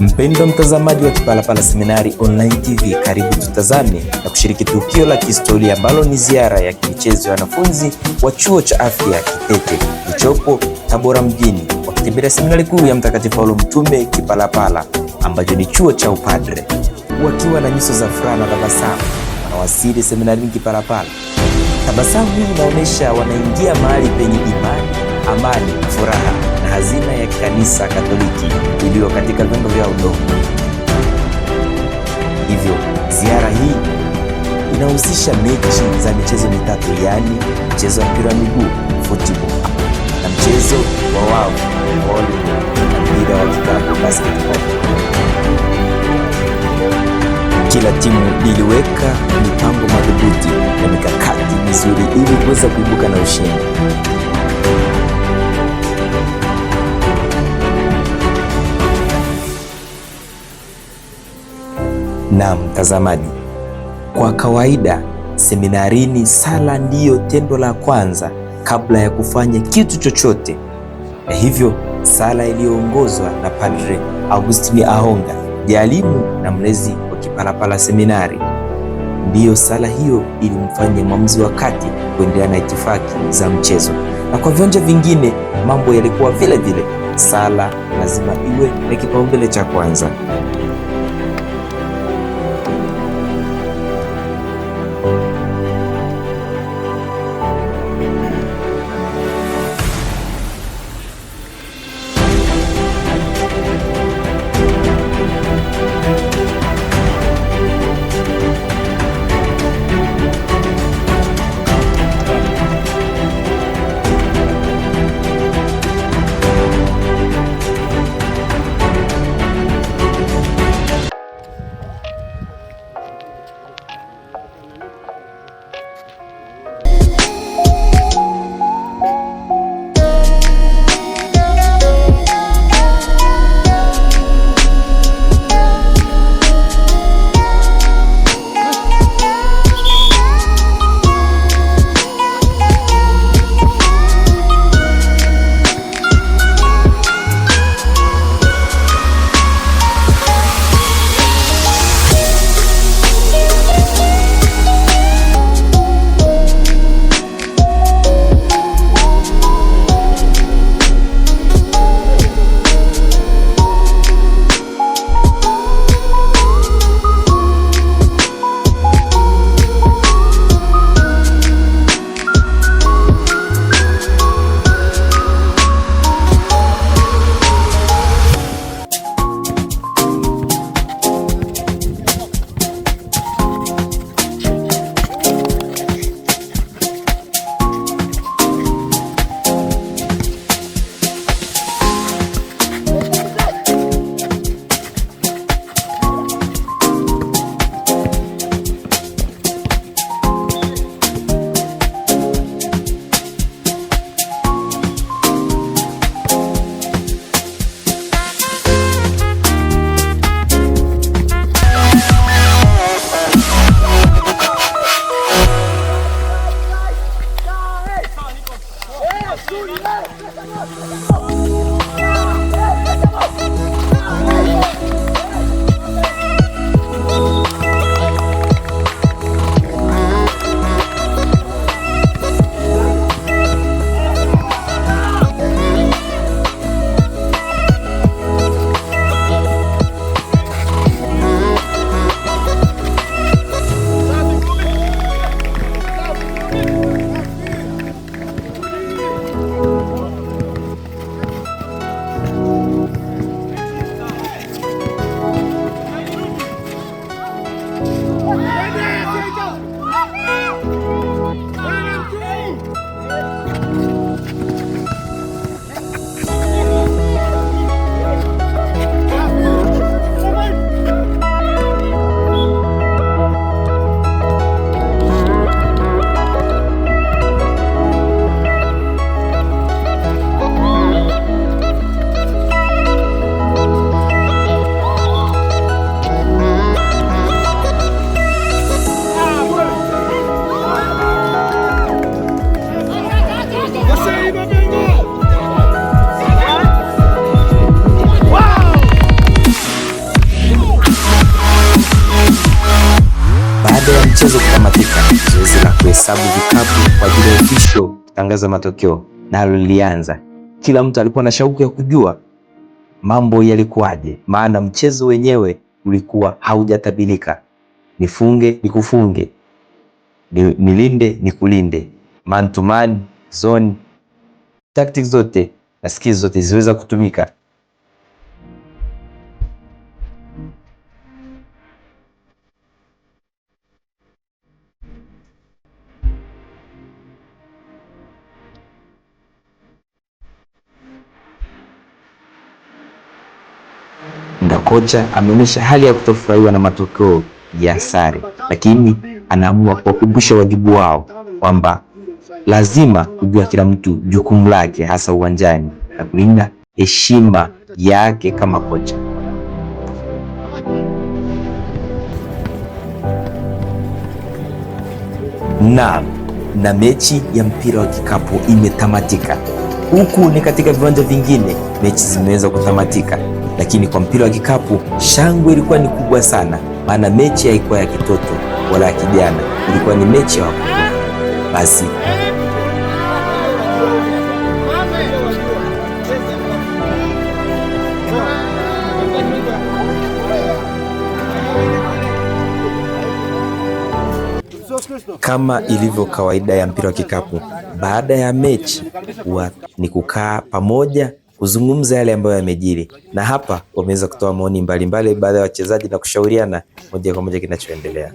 Mpendwa mtazamaji wa Kipalapala Seminari Online TV, karibu tutazame na kushiriki tukio la kihistoria ambalo ni ziara ya kimichezo ya wanafunzi wa chuo cha afya Kitete kilichopo Tabora mjini, wakitembelea seminari kuu ya Mtakatifu Paulo Mtume Kipalapala ambacho ni chuo cha upadre. Wakiwa na nyuso za furaha na tabasamu, wanawasili seminarini Kipalapala. Tabasamu hii inaonyesha wanaingia mahali penye imani, amani, furaha na hazina ya kanisa Katoliki iliyo katika vyombo vya udongo. Hivyo ziara hii inahusisha mechi za michezo mitatu, yaani mchezo wa mpira wa miguu football, na mchezo wa wavu volleyball, na mpira wa kikapu basketball. Kila timu iliweka mipango madhubuti na mikakati mizuri ili kuweza kuibuka na ushindi. Na mtazamaji, kwa kawaida seminarini sala ndiyo tendo la kwanza kabla ya kufanya kitu chochote, na hivyo sala iliyoongozwa na Padre Augustine Ahonga, mwalimu na mlezi wa Kipalapala Seminari, ndiyo sala hiyo ilimfanya mwamuzi wa kati kuendelea na itifaki za mchezo. Na kwa viwanja vingine mambo yalikuwa vile vile, sala lazima iwe na kipaumbele cha kwanza. kuhesabu vikapu kwa ajili ya official kutangaza matokeo nalo lilianza. Kila mtu alikuwa na shauku ya kujua mambo yalikuwaje, maana mchezo wenyewe ulikuwa haujatabirika. Nifunge nikufunge, nilinde nikulinde, man to man, zone, tactics zote na skills zote ziweza kutumika. Na kocha ameonyesha hali ya kutofurahiwa na matokeo ya sare, lakini anaamua kuwakumbusha wajibu wao kwamba lazima kujua kila mtu jukumu lake, hasa uwanjani, na kulinda heshima yake kama kocha. Na mechi ya mpira wa kikapu imetamatika. Huku ni katika viwanja vingine mechi zimeweza kutamatika, lakini kwa mpira wa kikapu shangwe ilikuwa ni kubwa sana, maana mechi haikuwa ya kitoto wala ya kijana, ilikuwa ni mechi ya wakubwa. Basi kama ilivyo kawaida ya mpira wa kikapu, baada ya mechi ni kukaa pamoja kuzungumza yale ambayo yamejiri, na hapa wameweza kutoa maoni mbalimbali baada ya wachezaji na kushauriana moja kwa moja kinachoendelea.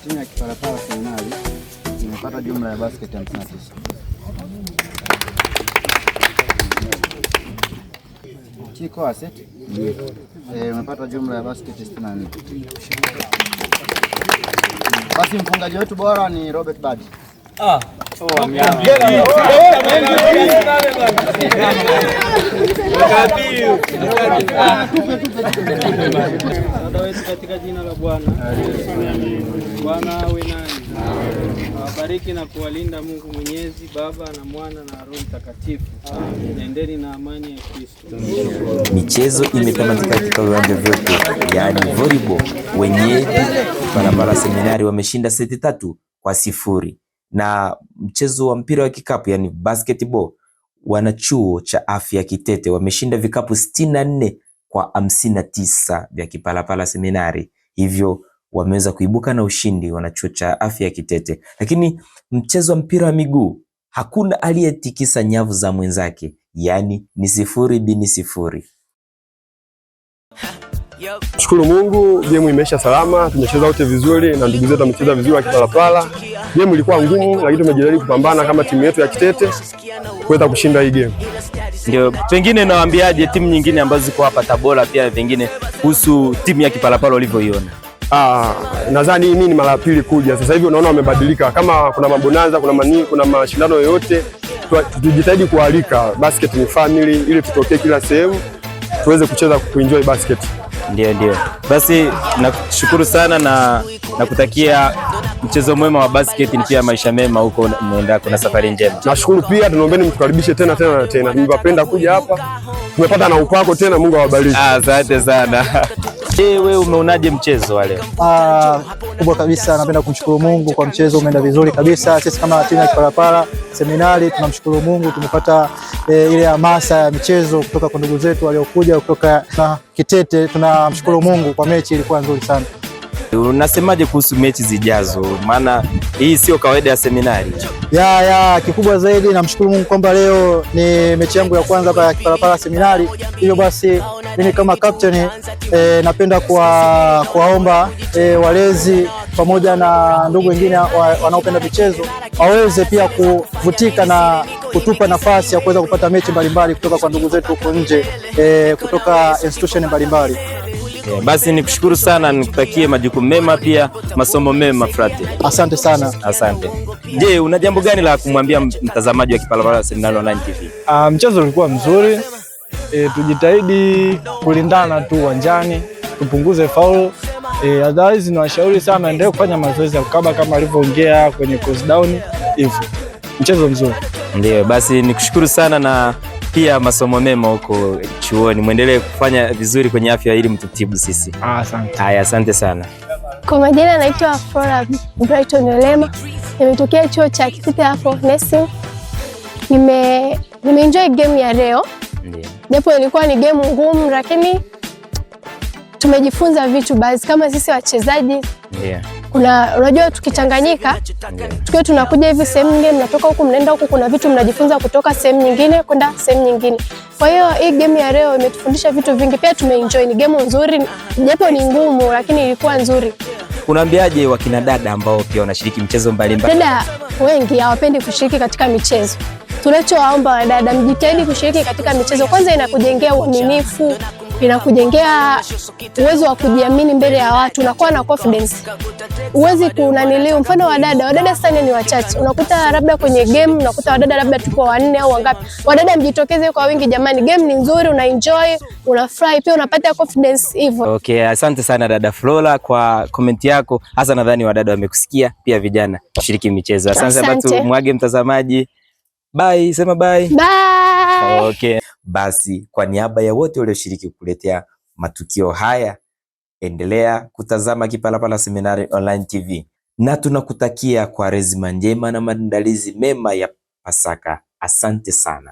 Timu ya Kipalapala Seminari imepata jumla ya basket 59. Kiko asset imepata jumla ya basket 64. Basi mfungaji wetu bora ni Robert Badi. Katika jina la Bwana. Bwana awe nanyi. Awabariki na kuwalinda Mungu Mwenyezi, Baba na Mwana na Roho Mtakatifu. Nendeni na amani ya Kristo. Michezo imetamatika katika viwanja vyote, yaani volleyball wenyeji Kipalapala Seminari wameshinda seti 3-0, na mchezo wa mpira wa kikapu yani basketball, wanachuo cha afya Kitete wameshinda vikapu 64-59 vya Kipalapala Seminari, hivyo wameweza kuibuka na ushindi wanachuo cha afya Kitete. Lakini mchezo wa mpira wa miguu hakuna aliyetikisa nyavu za mwenzake, yani ni 0-0. Shukuru Mungu, game imeisha salama, tumecheza wote vizuri na ndugu zetu wamecheza vizuri wa Kipalapala. Game ilikuwa ngumu, lakini tumejaribu kupambana kama timu yetu ya Kitete kuweza kushinda hii game. Ndio, pengine nawaambiaje timu nyingine ambazo ziko hapa Tabora pia pengine kuhusu timu ya Kipalapala ulivyoiona? Nadhani mimi ni mara pili kuja. Sasa hivi unaona wamebadilika. Kama kuna mabonanza, kuna mashindano yoyote, tujitahidi kualika. Basket ni family, ili tutokee kila sehemu tuweze kucheza kuenjoy basket. Ndio. Basi nakushukuru sana na nakutakia mchezo mwema wa basket, ni pia maisha mema huko mwendako na safari njema. Nashukuru pia, tunaombeni mtukaribishe tena. Nimependa kuja hapa. Tumepata na upako tena, Mungu awabariki. Asante sana. Wewe umeonaje mchezo wa leo? Kubwa kabisa, napenda kumshukuru Mungu kwa mchezo, umeenda vizuri kabisa. Sisi kama timu ya Kipalapala Seminari tunamshukuru Mungu, tumepata ile hamasa ya michezo kutoka kwa ndugu zetu waliokuja kutoka na Kitete. Tunamshukuru Mungu kwa mechi, ilikuwa nzuri sana. Unasemaje kuhusu mechi zijazo? Maana hii sio kawaida ya Seminari. Kikubwa zaidi namshukuru Mungu kwamba leo ni mechi yangu ya kwanza hapa ya Kipalapala Seminari. Hivyo basi mimi kama captain napenda kuwaomba walezi pamoja na ndugu wengine wanaopenda michezo waweze pia kuvutika na kutupa nafasi ya kuweza kupata mechi mbalimbali kutoka kwa ndugu zetu huko nje, kutoka institution mbalimbali. Basi nikushukuru sana, nikutakie majukumu mema, pia masomo mema frate. Asante sana. Asante. Je, una jambo gani la kumwambia mtazamaji wa Kipalapala Seminari Online TV? Mchezo ulikuwa mzuri, tujitahidi kulindana tu uwanjani, tupunguze faulu. Otherwise nawashauri sana endelee kufanya mazoezi ya kukaba kama alivyoongea kwenye course down hivyo. Mchezo mzuri. Ndio, basi nikushukuru sana na pia masomo mema huko chuoni. Muendelee kufanya vizuri kwenye afya ili mtutibu sisi. Asante. Haya, asante sana. Kwa majina naitwa Flora Brighton Olema. Nimetokea chuo cha Kitete hapo nursing. Nimeenjoy game ya leo. Ndio. Japo ilikuwa ni game ngumu, lakini tumejifunza vitu baadhi kama sisi wachezaji. Ndio. Unajua tukichanganyika, tukiwa tunakuja hivi sehemu nyingine, mnatoka huku mnaenda huku, kuna vitu mnajifunza kutoka sehemu nyingine kwenda sehemu nyingine. Kwa hiyo hii game ya leo imetufundisha vitu vingi, pia tumeenjoy. Ni game nzuri, japo ni ngumu, lakini ilikuwa nzuri. Unaambiaje wakina dada ambao pia wanashiriki michezo mbalimbali? Dada wengi hawapendi kushiriki katika michezo. Tunachowaomba wadada, mjitahidi kushiriki katika michezo. Kwanza inakujengea uaminifu, inakujengea uwezo wa kujiamini mbele ya watu, unakuwa na confidence. Uwezi kunaniliu, mfano wadada sana ni wachache. Unakuta labda kwenye game, unakuta wadada labda tupo 4 au wangapi. Wadada mjitokeze kwa wingi jamani, game ni nzuri, una enjoy, unafurahi, pia unapata confidence hivyo. Okay, asante sana dada Flora kwa comment yako. Hasa nadhani wadada wamekusikia, pia vijana kushiriki michezo. Asante batu, mwage mtazamaji. Bye, sema bye. Bye. Okay. Basi kwa niaba ya wote walioshiriki kukuletea matukio haya, endelea kutazama Kipalapala Seminari Online TV na tunakutakia Kwaresima njema na maandalizi mema ya Pasaka. Asante sana.